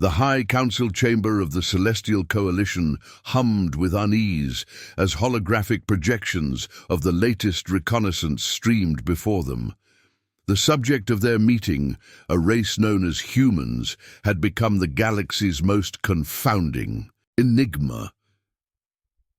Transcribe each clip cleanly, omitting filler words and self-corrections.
The High Council chamber of the Celestial Coalition hummed with unease as holographic projections of the latest reconnaissance streamed before them. The subject of their meeting, a race known as humans, had become the galaxy's most confounding enigma.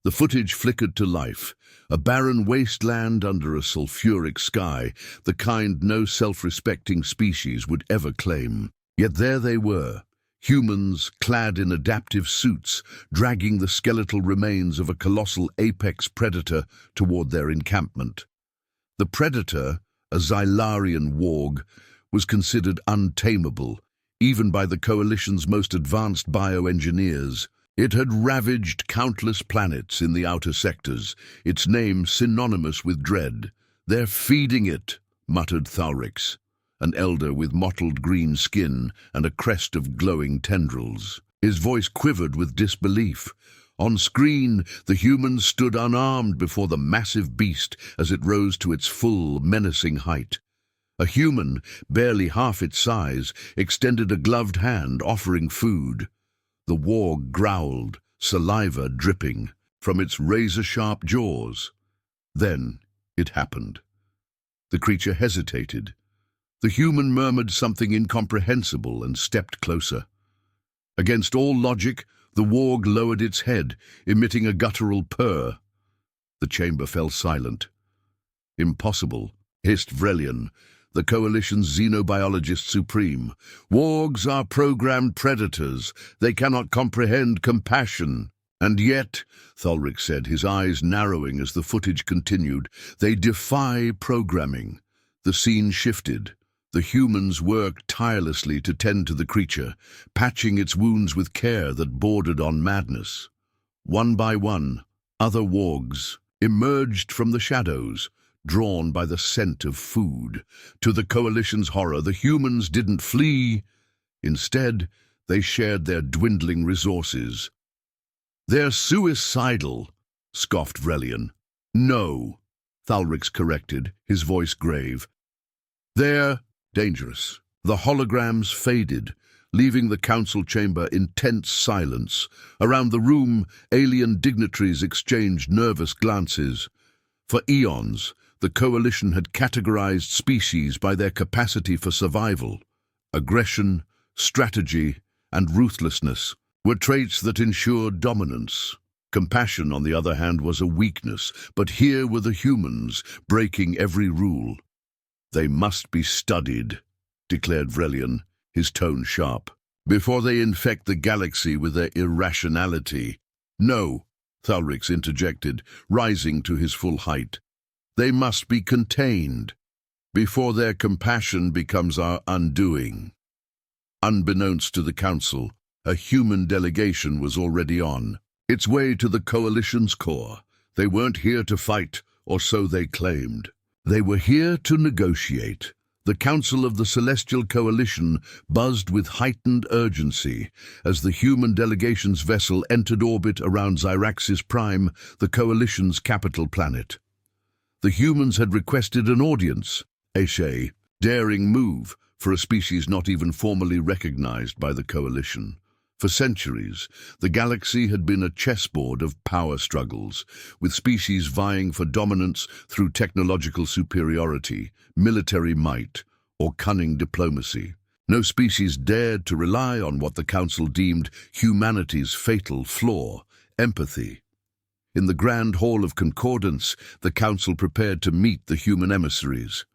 The footage flickered to life, a barren wasteland under a sulfuric sky, the kind no self-respecting species would ever claim. Yet there they were, humans clad in adaptive suits, dragging the skeletal remains of a colossal apex predator toward their encampment. The predator, a Xylarian Warg, was considered untamable, even by the Coalition's most advanced bioengineers. It had ravaged countless planets in the outer sectors, its name synonymous with dread. "They're feeding it," muttered Thalrix, an elder with mottled green skin and a crest of glowing tendrils. His voice quivered with disbelief. On screen, the humans stood unarmed before the massive beast as it rose to its full, menacing height. A human, barely half its size, extended a gloved hand, offering food. The warg growled, saliva dripping from its razor-sharp jaws. Then it happened. The creature hesitated. The human murmured something incomprehensible and stepped closer. Against all logic, the warg lowered its head, emitting a guttural purr. The chamber fell silent. "Impossible," hissed Vrelian, the Coalition's xenobiologist supreme. "Wargs are programmed predators. They cannot comprehend compassion." "And yet," Thalrix said, his eyes narrowing as the footage continued, "they defy programming." The scene shifted. The humans worked tirelessly to tend to the creature, patching its wounds with care that bordered on madness. One by one, other wargs emerged from the shadows, drawn by the scent of food. To the Coalition's horror, the humans didn't flee. Instead, they shared their dwindling resources. "They're suicidal," scoffed Vrelian. "No," Thalrix corrected, his voice grave. "They're dangerous." The holograms faded, leaving the council chamber in tense silence. Around the room, alien dignitaries exchanged nervous glances. For eons, the Coalition had categorized species by their capacity for survival. Aggression, strategy, and ruthlessness were traits that ensured dominance. Compassion, on the other hand, was a weakness, but here were the humans, breaking every rule. "They must be studied," declared Vrelian, his tone sharp, "before they infect the galaxy with their irrationality." "No," Thalrix interjected, rising to his full height. "They must be contained, before their compassion becomes our undoing." Unbeknownst to the Council, a human delegation was already on its way to the Coalition's core. They weren't here to fight, or so they claimed. They were here to negotiate. The Council of the Celestial Coalition buzzed with heightened urgency as the human delegation's vessel entered orbit around Xyraxis Prime, the Coalition's capital planet. The humans had requested an audience, a daring move for a species not even formally recognized by the Coalition. For centuries, the galaxy had been a chessboard of power struggles, with species vying for dominance through technological superiority, military might, or cunning diplomacy. No species dared to rely on what the Council deemed humanity's fatal flaw, empathy. In the Grand Hall of Concordance, the Council prepared to meet the human emissaries.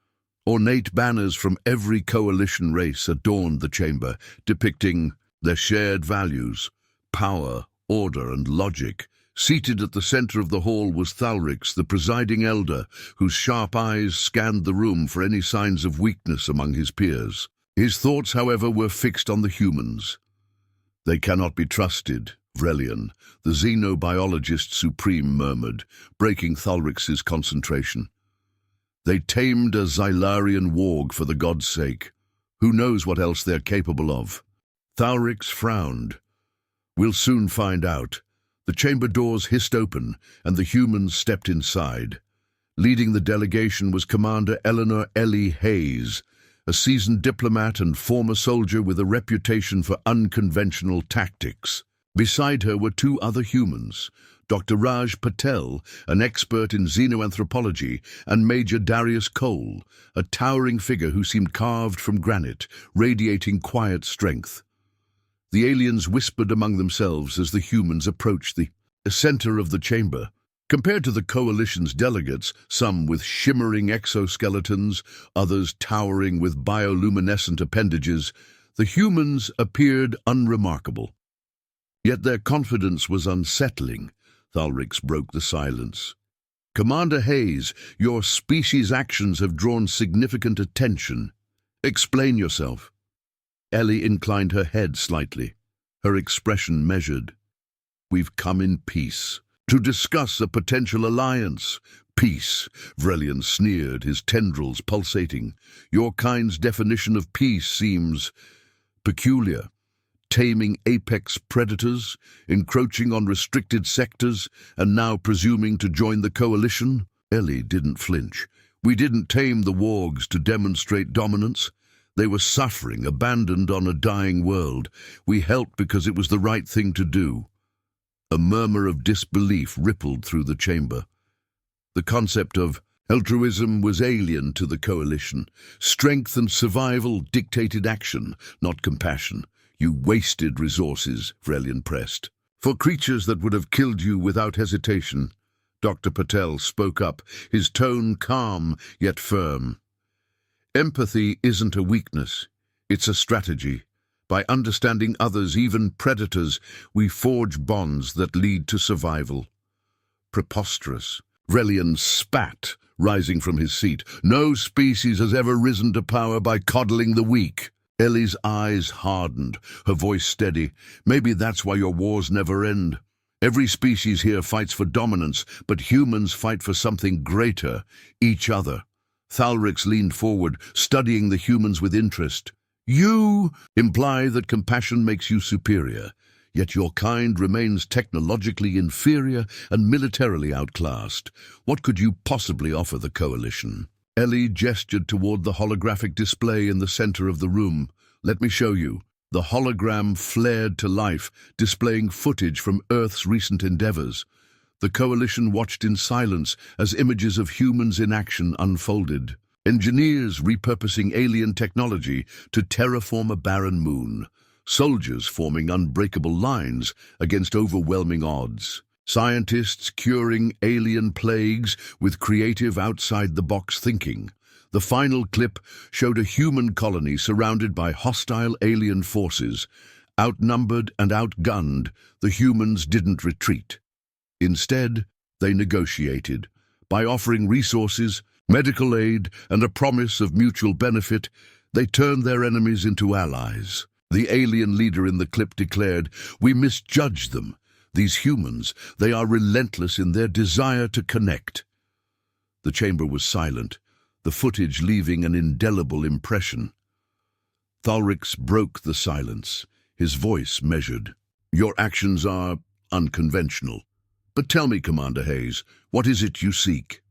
Ornate banners from every Coalition race adorned the chamber, depicting their shared values, power, order, and logic. Seated at the center of the hall was Thalrix, the presiding elder, whose sharp eyes scanned the room for any signs of weakness among his peers. His thoughts, however, were fixed on the humans. "They cannot be trusted," Vrelian, the xenobiologist supreme, murmured, breaking Thalrix's concentration. "They tamed a Xylarian Warg for the god's sake. Who knows what else they're capable of?" Thalrix frowned. "We'll soon find out." The chamber doors hissed open, and the humans stepped inside. Leading the delegation was Commander Ellie Hayes, a seasoned diplomat and former soldier with a reputation for unconventional tactics. Beside her were two other humans, Dr. Raj Patel, an expert in xenoanthropology, and Major Darius Cole, a towering figure who seemed carved from granite, radiating quiet strength. The aliens whispered among themselves as the humans approached the center of the chamber. Compared to the Coalition's delegates, some with shimmering exoskeletons, others towering with bioluminescent appendages, the humans appeared unremarkable. Yet their confidence was unsettling. Thalrix broke the silence. "Commander Hayes, your species' actions have drawn significant attention. Explain yourself." Ellie inclined her head slightly, her expression measured. "We've come in peace, to discuss a potential alliance." "Peace," Vrelian sneered, his tendrils pulsating. "Your kind's definition of peace seems peculiar. Taming apex predators, encroaching on restricted sectors, and now presuming to join the Coalition?" Ellie didn't flinch. "We didn't tame the wargs to demonstrate dominance. They were suffering, abandoned on a dying world. We helped because it was the right thing to do." A murmur of disbelief rippled through the chamber. The concept of altruism was alien to the Coalition. Strength and survival dictated action, not compassion. "You wasted resources," Vrelian pressed. "For creatures that would have killed you without hesitation." Dr. Patel spoke up, his tone calm yet firm. "Empathy isn't a weakness, it's a strategy. By understanding others, even predators, we forge bonds that lead to survival." "Preposterous." Vrelian spat, rising from his seat. "No species has ever risen to power by coddling the weak." Ellie's eyes hardened, her voice steady. "Maybe that's why your wars never end. Every species here fights for dominance, but humans fight for something greater, each other." Thalrix leaned forward, studying the humans with interest. "You imply that compassion makes you superior, yet your kind remains technologically inferior and militarily outclassed. What could you possibly offer the Coalition?" Ellie gestured toward the holographic display in the center of the room. "Let me show you." The hologram flared to life, displaying footage from Earth's recent endeavors. The Coalition watched in silence as images of humans in action unfolded. Engineers repurposing alien technology to terraform a barren moon. Soldiers forming unbreakable lines against overwhelming odds. Scientists curing alien plagues with creative outside-the-box thinking. The final clip showed a human colony surrounded by hostile alien forces. Outnumbered and outgunned, the humans didn't retreat. Instead, they negotiated. By offering resources, medical aid, and a promise of mutual benefit, they turned their enemies into allies. The alien leader in the clip declared, "We misjudged them. These humans, they are relentless in their desire to connect." The chamber was silent, the footage leaving an indelible impression. Thalrix broke the silence, his voice measured. "Your actions are unconventional. But tell me, Commander Hayes, what is it you seek?"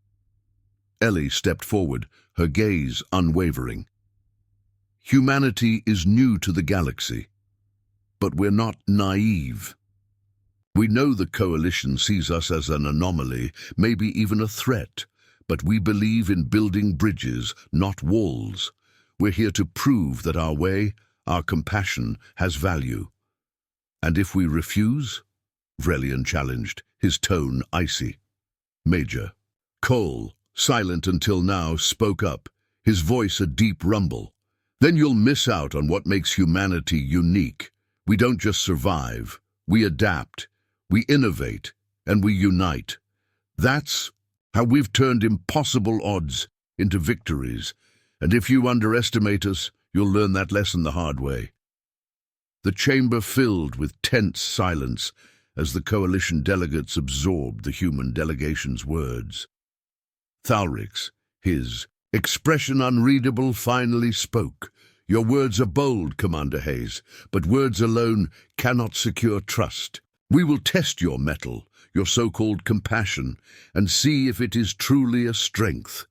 Ellie stepped forward, her gaze unwavering. "Humanity is new to the galaxy, but we're not naive. We know the Coalition sees us as an anomaly, maybe even a threat, but we believe in building bridges, not walls. We're here to prove that our way, our compassion, has value. And if we refuse?" Vrelian challenged, his tone icy. Major Cole, silent until now, spoke up, his voice a deep rumble. "Then you'll miss out on what makes humanity unique. We don't just survive, we adapt. We innovate, and we unite. That's how we've turned impossible odds into victories. And if you underestimate us, you'll learn that lesson the hard way." The chamber filled with tense silence as the Coalition delegates absorbed the human delegation's words. Thalrix, his expression unreadable, finally spoke. "Your words are bold, Commander Hayes, but words alone cannot secure trust. We will test your mettle, your so-called compassion, and see if it is truly a strength."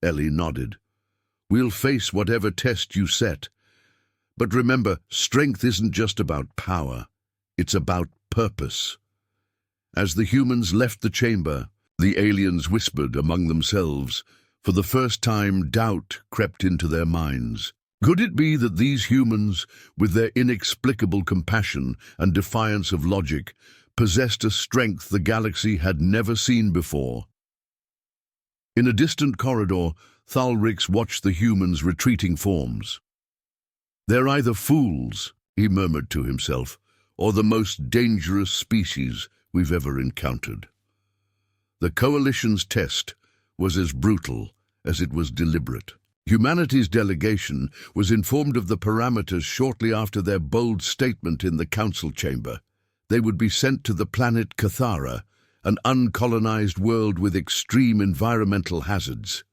Ellie nodded. We'll face whatever test you set. But remember, strength isn't just about power. It's about purpose. As the humans left the chamber, the aliens whispered among themselves. For the first time, doubt crept into their minds. Could it be that these humans, with their inexplicable compassion and defiance of logic, possessed a strength the galaxy had never seen before? In a distant corridor, Thalrix watched the humans' retreating forms. "They're either fools," he murmured to himself, "or the most dangerous species we've ever encountered." The Coalition's test was as brutal as it was deliberate. Humanity's delegation was informed of the parameters shortly after their bold statement in the council chamber. They would be sent to the planet Cathara, an uncolonized world with extreme environmental hazards.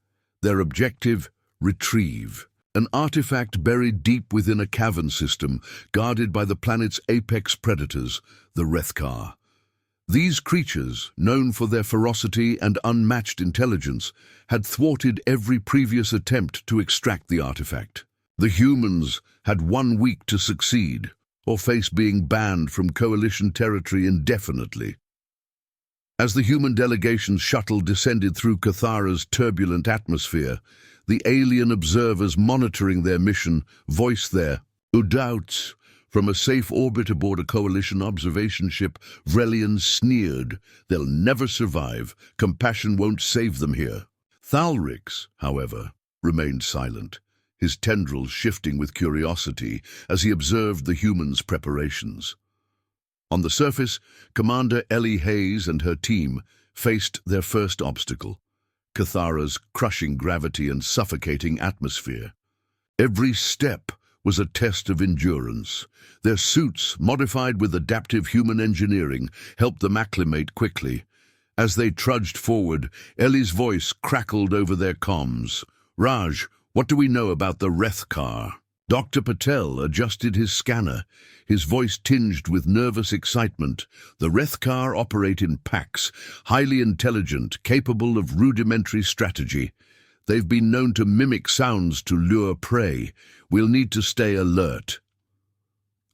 Their objective: retrieve an artifact buried deep within a cavern system guarded by the planet's apex predators, the Rethkar. These creatures, known for their ferocity and unmatched intelligence, had thwarted every previous attempt to extract the artifact. The humans had 1 week to succeed, or face being banned from Coalition territory indefinitely. As the human delegation's shuttle descended through Cathara's turbulent atmosphere, the alien observers monitoring their mission voiced their doubts. From a safe orbit aboard a Coalition observation ship, Vrelians sneered. "They'll never survive. Compassion won't save them here." Thalrix, however, remained silent, his tendrils shifting with curiosity as he observed the humans' preparations. On the surface, Commander Ellie Hayes and her team faced their first obstacle: Cathara's crushing gravity and suffocating atmosphere. Every step was a test of endurance. Their suits, modified with adaptive human engineering, helped them acclimate quickly. As they trudged forward, Ellie's voice crackled over their comms. "Raj, what do we know about the Rethkar?" Dr. Patel adjusted his scanner, his voice tinged with nervous excitement. "The Rethkar operate in packs, highly intelligent, capable of rudimentary strategy. They've been known to mimic sounds to lure prey. We'll need to stay alert."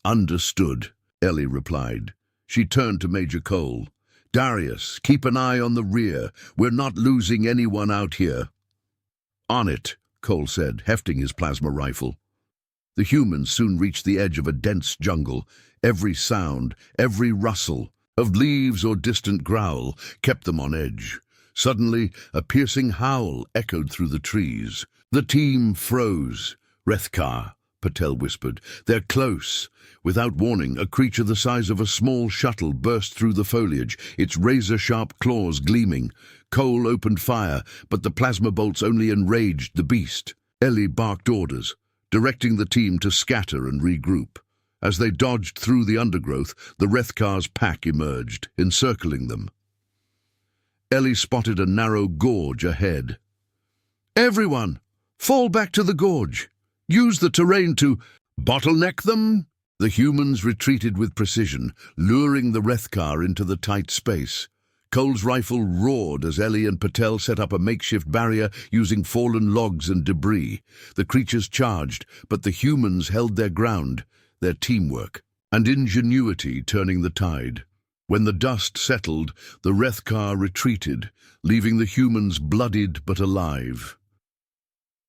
"Understood," Ellie replied. She turned to Major Cole. "Darius, keep an eye on the rear. We're not losing anyone out here." "On it," Cole said, hefting his plasma rifle. The humans soon reached the edge of a dense jungle. Every sound, every rustle of leaves or distant growl kept them on edge. Suddenly, a piercing howl echoed through the trees. The team froze. "Rethkar," Patel whispered. "They're close." Without warning, a creature the size of a small shuttle burst through the foliage, its razor-sharp claws gleaming. Cole opened fire, but the plasma bolts only enraged the beast. Ellie barked orders, directing the team to scatter and regroup. As they dodged through the undergrowth, the Rethkar's pack emerged, encircling them. Ellie spotted a narrow gorge ahead. "Everyone, fall back to the gorge. Use the terrain to bottleneck them." The humans retreated with precision, luring the Rethkar into the tight space. Cole's rifle roared as Ellie and Patel set up a makeshift barrier using fallen logs and debris. The creatures charged, but the humans held their ground, their teamwork and ingenuity turning the tide. When the dust settled, the Rethkar retreated, leaving the humans bloodied but alive.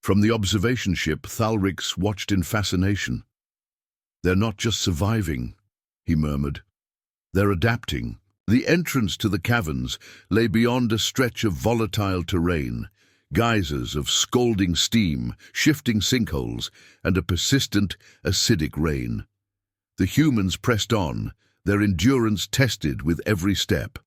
From the observation ship, Thalrix watched in fascination. "They're not just surviving," he murmured. "They're adapting." The entrance to the caverns lay beyond a stretch of volatile terrain, geysers of scalding steam, shifting sinkholes, and a persistent, acidic rain. The humans pressed on, their endurance tested with every step.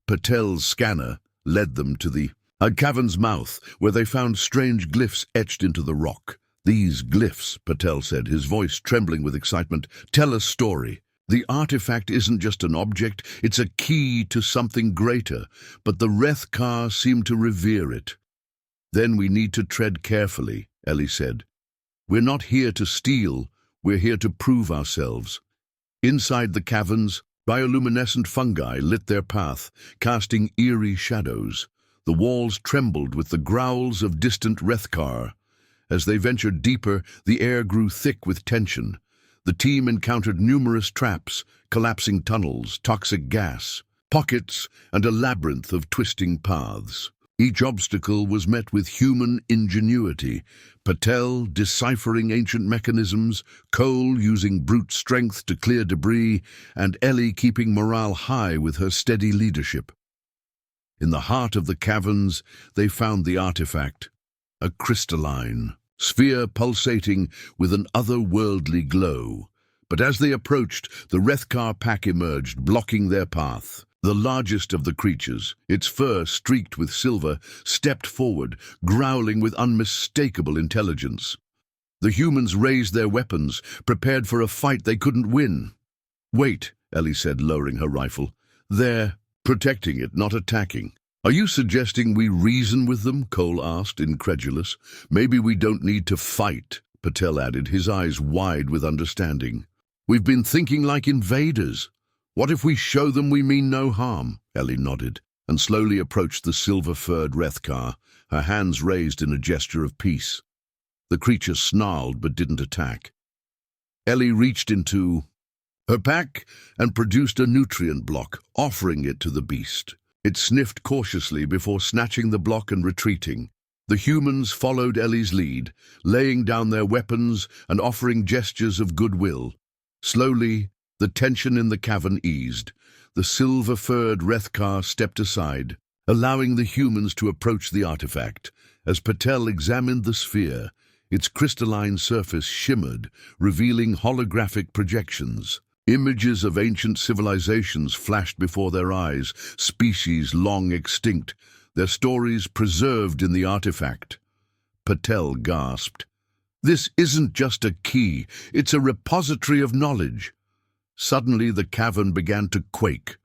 Patel's scanner led them to the cavern's mouth, where they found strange glyphs etched into the rock. "These glyphs," Patel said, his voice trembling with excitement, "tell a story. The artifact isn't just an object, it's a key to something greater, but the Rethkar seem to revere it." "Then we need to tread carefully," Ellie said. "We're not here to steal, we're here to prove ourselves." Inside the caverns, bioluminescent fungi lit their path, casting eerie shadows. The walls trembled with the growls of distant Rethkar, As they ventured deeper, the air grew thick with tension. The team encountered numerous traps, collapsing tunnels, toxic gas, pockets, and a labyrinth of twisting paths. Each obstacle was met with human ingenuity, Patel deciphering ancient mechanisms, Cole using brute strength to clear debris, and Ellie keeping morale high with her steady leadership. In the heart of the caverns, they found the artifact, a crystalline sphere pulsating with an otherworldly glow. But as they approached, the Rethkar pack emerged, blocking their path. The largest of the creatures, its fur streaked with silver, stepped forward, growling with unmistakable intelligence. The humans raised their weapons, prepared for a fight they couldn't win. "Wait," Ellie said, lowering her rifle. "They're protecting it, not attacking." "Are you suggesting we reason with them?" Cole asked, incredulous. "Maybe we don't need to fight," Patel added, his eyes wide with understanding. "We've been thinking like invaders. What if we show them we mean no harm?" Ellie nodded, and slowly approached the silver-furred Rethkar, her hands raised in a gesture of peace. The creature snarled but didn't attack. Ellie reached into her pack and produced a nutrient block, offering it to the beast. It sniffed cautiously before snatching the block and retreating. The humans followed Ellie's lead, laying down their weapons and offering gestures of goodwill. Slowly, the tension in the cavern eased. The silver-furred Rethkar stepped aside, allowing the humans to approach the artifact. As Patel examined the sphere, its crystalline surface shimmered, revealing holographic projections. Images of ancient civilizations flashed before their eyes, species long extinct, their stories preserved in the artifact. Patel gasped. "This isn't just a key, it's a repository of knowledge." Suddenly, the cavern began to quake.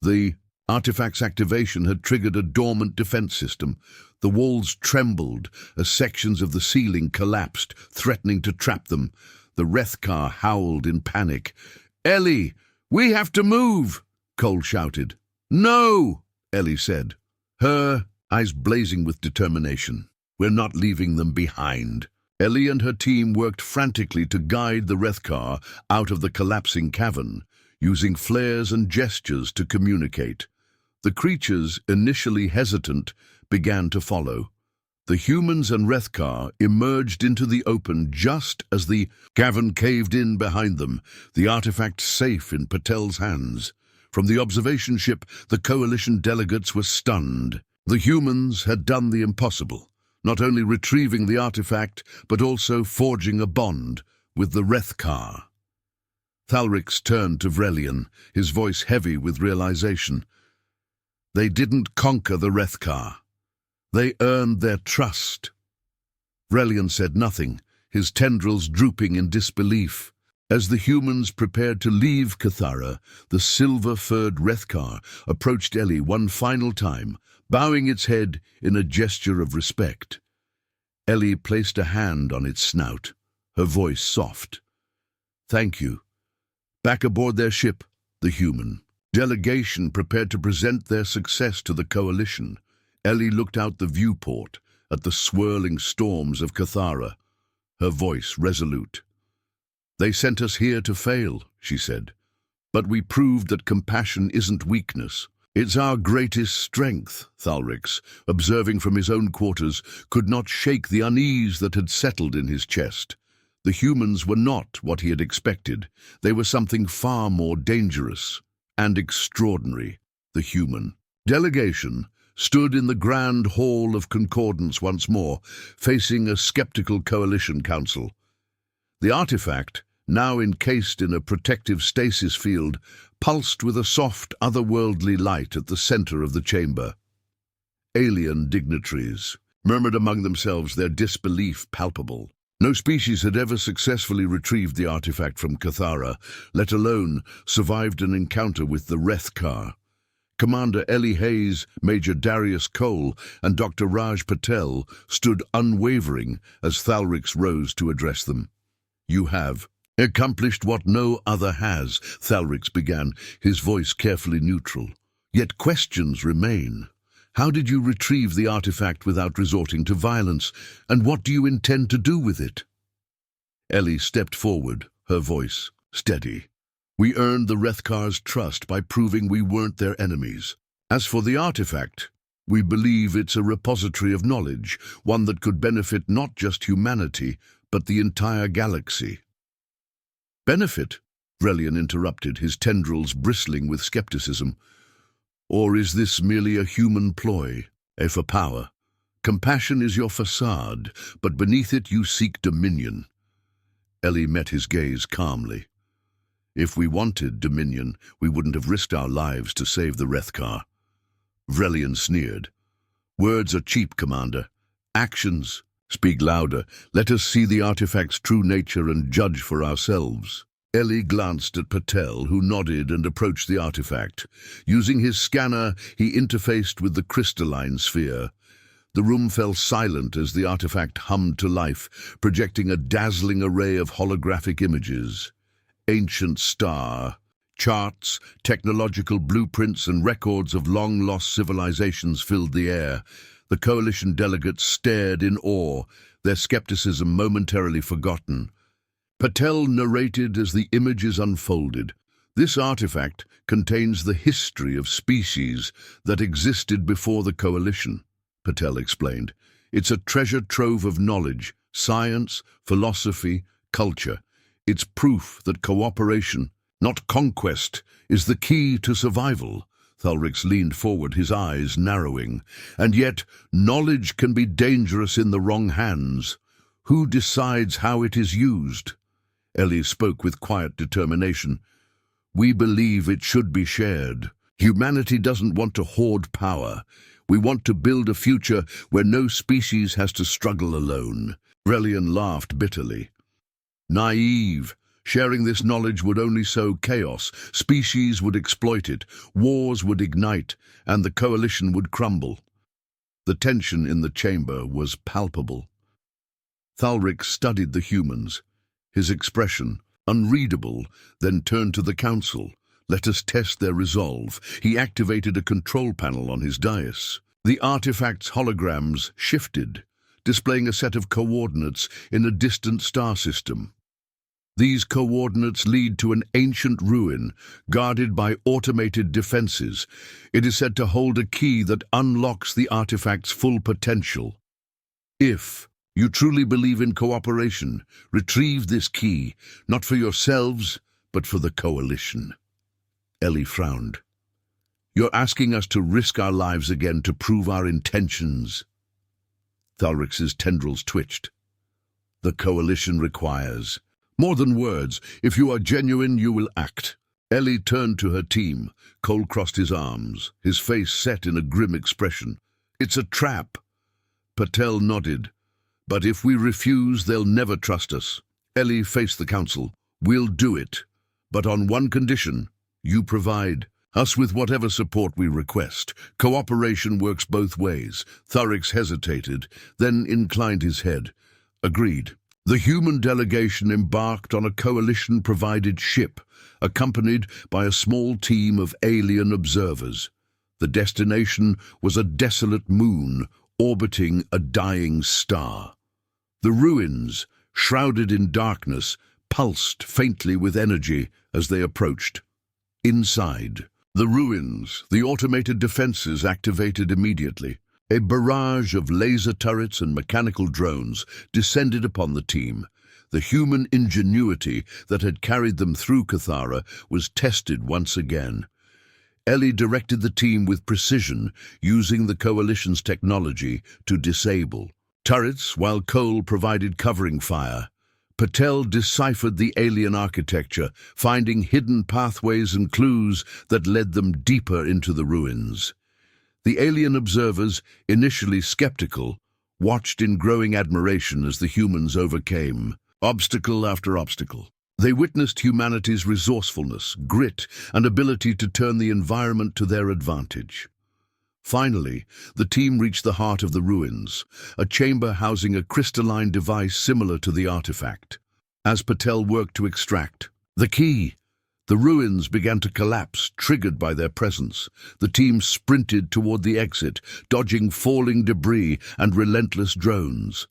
The artifact's activation had triggered a dormant defense system. The walls trembled as sections of the ceiling collapsed, threatening to trap them. The Rethkar howled in panic. "Ellie, we have to move!" Cole shouted. "No!" Ellie said, her eyes blazing with determination. "We're not leaving them behind." Ellie and her team worked frantically to guide the Rethkar out of the collapsing cavern, using flares and gestures to communicate. The creatures, initially hesitant, began to follow. The humans and Rethkar emerged into the open just as the cavern caved in behind them, the artifact safe in Patel's hands. From the observation ship, the coalition delegates were stunned. The humans had done the impossible, not only retrieving the artifact, but also forging a bond with the Rethkar. Thalrix turned to Vrelian, his voice heavy with realization. They didn't conquer the Rethkar. They earned their trust. Vrelian said nothing, his tendrils drooping in disbelief. As the humans prepared to leave Cathara, the silver-furred Rethkar approached Ellie one final time, bowing its head in a gesture of respect. Ellie placed a hand on its snout, her voice soft. "Thank you." Back aboard their ship, the human delegation prepared to present their success to the coalition. Ellie looked out the viewport at the swirling storms of Cathara, her voice resolute. "They sent us here to fail," she said. "But we proved that compassion isn't weakness. It's our greatest strength." Thalrix, observing from his own quarters, could not shake the unease that had settled in his chest. The humans were not what he had expected. They were something far more dangerous and extraordinary. The human delegation stood in the grand hall of concordance once more, facing a skeptical coalition council. The artifact, now encased in a protective stasis field, pulsed with a soft, otherworldly light at the center of the chamber. Alien dignitaries murmured among themselves, their disbelief palpable. No species had ever successfully retrieved the artifact from Cathara, let alone survived an encounter with the Rethkar. Commander Ellie Hayes, Major Darius Cole, and Dr. Raj Patel stood unwavering as Thalrix rose to address them. "You have accomplished what no other has," Thalrix began, his voice carefully neutral. "Yet questions remain. How did you retrieve the artifact without resorting to violence, and what do you intend to do with it? Ellie stepped forward, her voice steady. We earned the Rethkar's trust by proving we weren't their enemies. As for the artifact, we believe it's a repository of knowledge, one that could benefit not just humanity, but the entire galaxy. Benefit? Vrelian interrupted, his tendrils bristling with skepticism. Or is this merely a human ploy, a for power? Compassion is your facade, but beneath it you seek dominion. Ellie met his gaze calmly. If we wanted dominion, we wouldn't have risked our lives to save the Rethkar. Vrelian sneered. Words are cheap, Commander. Actions speak louder. Let us see the artifact's true nature and judge for ourselves. Ellie glanced at Patel, who nodded and approached the artifact. Using his scanner, he interfaced with the crystalline sphere. The room fell silent as the artifact hummed to life, projecting a dazzling array of holographic images. Ancient star, charts, technological blueprints, and records of long-lost civilizations filled the air. The coalition delegates stared in awe, their skepticism momentarily forgotten. Patel narrated as the images unfolded. This artifact contains the history of species that existed before the coalition, Patel explained. It's a treasure trove of knowledge, science, philosophy, culture. It's proof that cooperation, not conquest, is the key to survival. Thalrix leaned forward, his eyes narrowing. And yet, knowledge can be dangerous in the wrong hands. Who decides how it is used? Ellie spoke with quiet determination. We believe it should be shared. Humanity doesn't want to hoard power. We want to build a future where no species has to struggle alone. Vrelian laughed bitterly. Naive. Sharing this knowledge would only sow chaos. Species would exploit it, wars would ignite, and the coalition would crumble. The tension in the chamber was palpable. Thalrix studied the humans. His expression, unreadable, then turned to the council. Let us test their resolve. He activated a control panel on his dais. The artifact's holograms shifted, displaying a set of coordinates in a distant star system. These coordinates lead to an ancient ruin, guarded by automated defenses. It is said to hold a key that unlocks the artifact's full potential. If you truly believe in cooperation, retrieve this key, not for yourselves, but for the coalition. Ellie frowned. You're asking us to risk our lives again to prove our intentions. Thalrix's tendrils twitched. The coalition requires more than words. If you are genuine, you will act. Ellie turned to her team. Cole crossed his arms, his face set in a grim expression. It's a trap. Patel nodded. But if we refuse, they'll never trust us. Ellie faced the council. We'll do it. But on one condition. You provide us with whatever support we request. Cooperation works both ways. Thalrix hesitated, then inclined his head. Agreed. The human delegation embarked on a coalition-provided ship, accompanied by a small team of alien observers. The destination was a desolate moon, orbiting a dying star. The ruins, shrouded in darkness, pulsed faintly with energy as they approached. Inside the ruins, the automated defenses activated immediately. A barrage of laser turrets and mechanical drones descended upon the team. The human ingenuity that had carried them through Cathara was tested once again. Ellie directed the team with precision, using the Coalition's technology to disable turrets while Cole provided covering fire. Patel deciphered the alien architecture, finding hidden pathways and clues that led them deeper into the ruins. The alien observers, initially skeptical, watched in growing admiration as the humans overcame obstacle after obstacle. They witnessed humanity's resourcefulness, grit, and ability to turn the environment to their advantage. Finally, the team reached the heart of the ruins, a chamber housing a crystalline device similar to the artifact. As Patel worked to extract the key, The ruins began to collapse, triggered by their presence. The team sprinted toward the exit, dodging falling debris and relentless drones.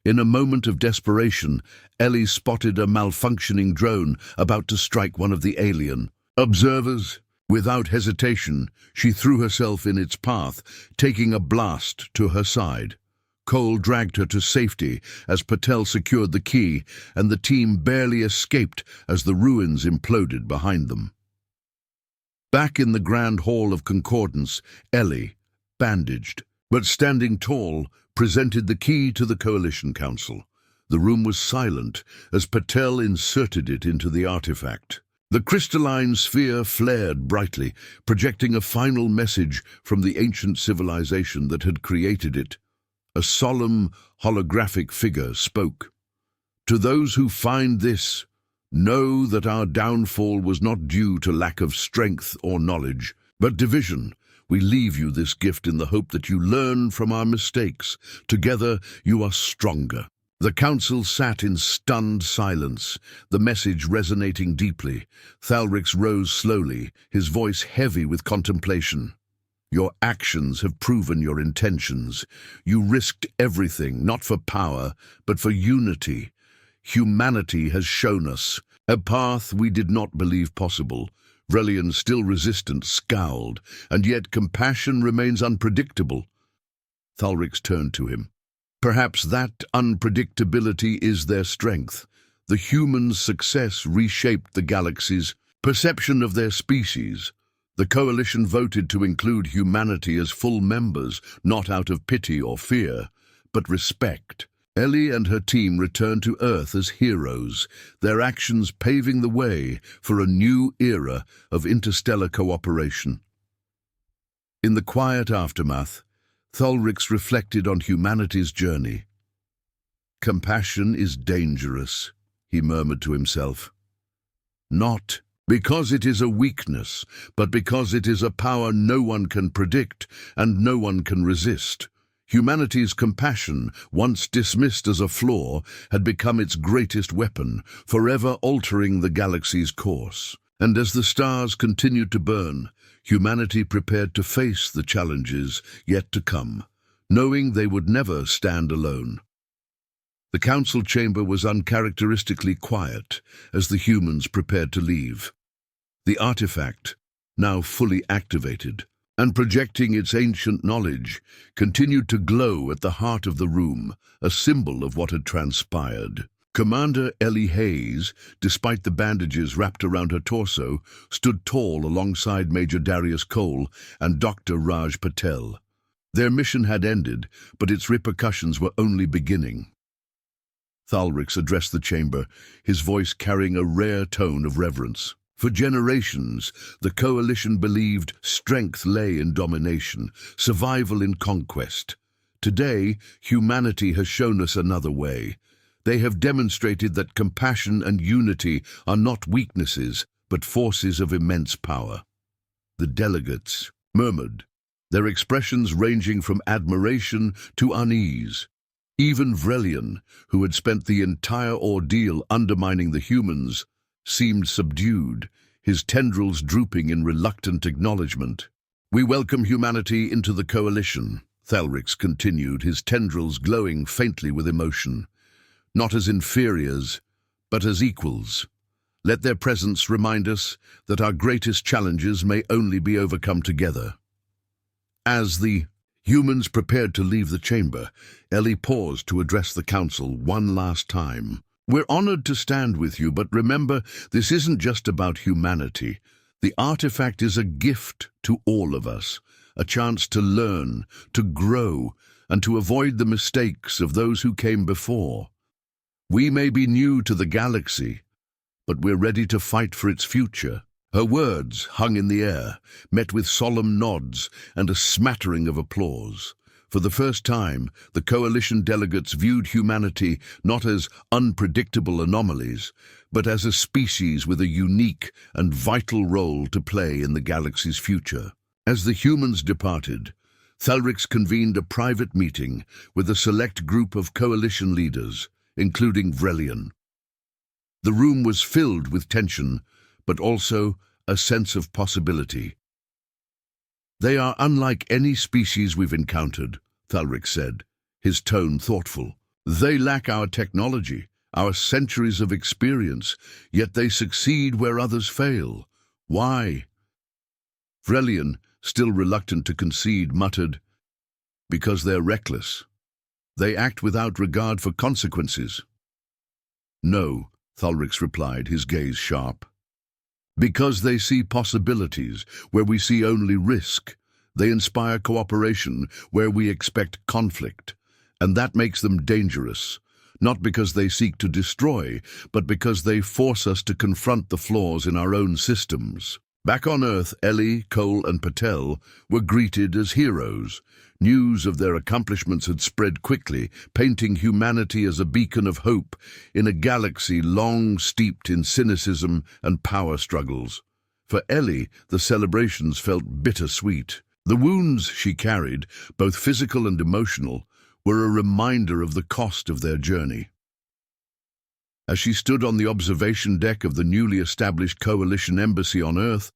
In a moment of desperation, Ellie spotted a malfunctioning drone about to strike one of the alien observers. Without hesitation, she threw herself in its path, taking a blast to her side. Cole dragged her to safety as Patel secured the key, and the team barely escaped as the ruins imploded behind them. Back in the Grand Hall of Concordance, Ellie, bandaged, but standing tall, presented the key to the Coalition Council. The room was silent as Patel inserted it into the artifact. The crystalline sphere flared brightly, projecting a final message from the ancient civilization that had created it. A solemn, holographic figure spoke. "To those who find this, know that our downfall was not due to lack of strength or knowledge, but division. We leave you this gift in the hope that you learn from our mistakes. Together, you are stronger." The council sat in stunned silence, the message resonating deeply. Thalrix rose slowly, his voice heavy with contemplation. "Your actions have proven your intentions. You risked everything, not for power, but for unity. Humanity has shown us a path we did not believe possible." Vrelian, still resistant, scowled, "And yet compassion remains unpredictable." Thalrix turned to him. "Perhaps that unpredictability is their strength. The humans' success reshaped the galaxy's perception of their species. The Coalition voted to include humanity as full members, not out of pity or fear, but respect. Ellie and her team returned to Earth as heroes, their actions paving the way for a new era of interstellar cooperation. In the quiet aftermath, Thalrix reflected on humanity's journey. "Compassion is dangerous," he murmured to himself. "Not because it is a weakness, but because it is a power no one can predict and no one can resist." Humanity's compassion, once dismissed as a flaw, had become its greatest weapon, forever altering the galaxy's course. And as the stars continued to burn, humanity prepared to face the challenges yet to come, knowing they would never stand alone. The council chamber was uncharacteristically quiet as the humans prepared to leave. The artifact, now fully activated, and projecting its ancient knowledge, continued to glow at the heart of the room, a symbol of what had transpired. Commander Ellie Hayes, despite the bandages wrapped around her torso, stood tall alongside Major Darius Cole and Dr. Raj Patel. Their mission had ended, but its repercussions were only beginning. Thalrix addressed the chamber, his voice carrying a rare tone of reverence. For generations, the Coalition believed strength lay in domination, survival in conquest. Today, humanity has shown us another way. They have demonstrated that compassion and unity are not weaknesses, but forces of immense power. The delegates murmured, their expressions ranging from admiration to unease. Even Vrelian, who had spent the entire ordeal undermining the humans, seemed subdued, his tendrils drooping in reluctant acknowledgement. "We welcome humanity into the Coalition," Thalrix continued, his tendrils glowing faintly with emotion. "Not as inferiors, but as equals. Let their presence remind us that our greatest challenges may only be overcome together." As the humans prepared to leave the chamber, Ellie paused to address the council one last time. "We're honored to stand with you, but remember, this isn't just about humanity. The artifact is a gift to all of us, a chance to learn, to grow, and to avoid the mistakes of those who came before. We may be new to the galaxy, but we're ready to fight for its future." Her words hung in the air, met with solemn nods and a smattering of applause. For the first time, the Coalition delegates viewed humanity not as unpredictable anomalies, but as a species with a unique and vital role to play in the galaxy's future. As the humans departed, Thalrix convened a private meeting with a select group of Coalition leaders, including Vrelian. The room was filled with tension, but also a sense of possibility. "They are unlike any species we've encountered," Thalric said, his tone thoughtful. "They lack our technology, our centuries of experience, yet they succeed where others fail. Why?" Vrelian, still reluctant to concede, muttered, "Because they're reckless. They act without regard for consequences." "No," Thalrix replied, his gaze sharp. "Because they see possibilities where we see only risk. They inspire cooperation where we expect conflict. And that makes them dangerous, not because they seek to destroy, but because they force us to confront the flaws in our own systems." Back on Earth, Ellie, Cole, and Patel were greeted as heroes. News of their accomplishments had spread quickly, painting humanity as a beacon of hope in a galaxy long steeped in cynicism and power struggles. For Ellie, the celebrations felt bittersweet. The wounds she carried, both physical and emotional, were a reminder of the cost of their journey. As she stood on the observation deck of the newly established Coalition embassy on Earth,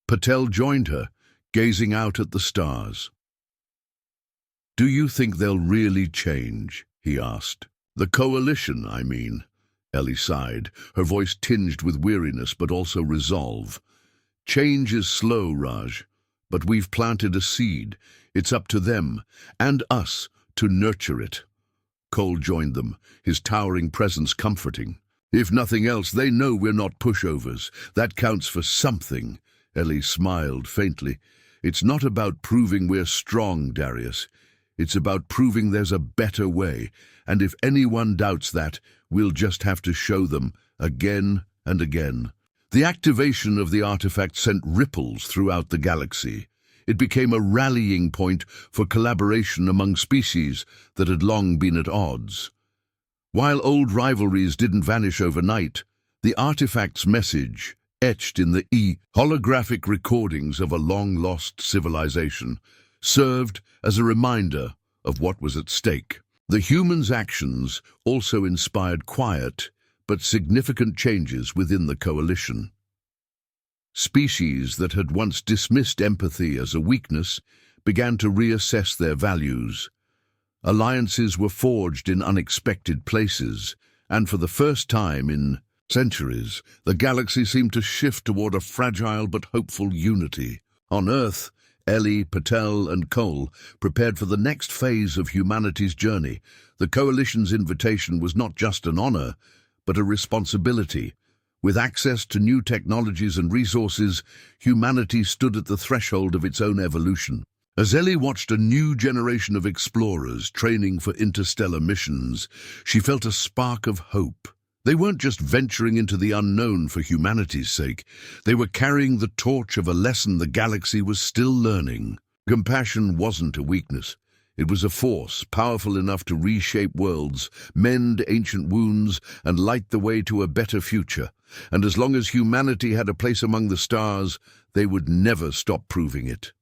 Patel joined her, gazing out at the stars. "Do you think they'll really change?" he asked. "The Coalition, I mean." Ellie sighed, her voice tinged with weariness but also resolve. "Change is slow, Raj, but we've planted a seed. It's up to them, and us, to nurture it." Cole joined them, his towering presence comforting. "If nothing else, they know we're not pushovers. That counts for something." Ellie smiled faintly. "It's not about proving we're strong, Darius. It's about proving there's a better way, and if anyone doubts that, we'll just have to show them, again and again." The activation of the artifact sent ripples throughout the galaxy. It became a rallying point for collaboration among species that had long been at odds. While old rivalries didn't vanish overnight, the artifact's message, etched in the holographic recordings of a long-lost civilization, served as a reminder of what was at stake. The humans' actions also inspired quiet but significant changes within the Coalition. Species that had once dismissed empathy as a weakness began to reassess their values. Alliances were forged in unexpected places, and for the first time in centuries, the galaxy seemed to shift toward a fragile but hopeful unity. On Earth, Ellie, Patel, and Cole prepared for the next phase of humanity's journey. The Coalition's invitation was not just an honor, but a responsibility. With access to new technologies and resources, humanity stood at the threshold of its own evolution. As Ellie watched a new generation of explorers training for interstellar missions, she felt a spark of hope. They weren't just venturing into the unknown for humanity's sake. They were carrying the torch of a lesson the galaxy was still learning. Compassion wasn't a weakness. It was a force powerful enough to reshape worlds, mend ancient wounds, and light the way to a better future. And as long as humanity had a place among the stars, they would never stop proving it.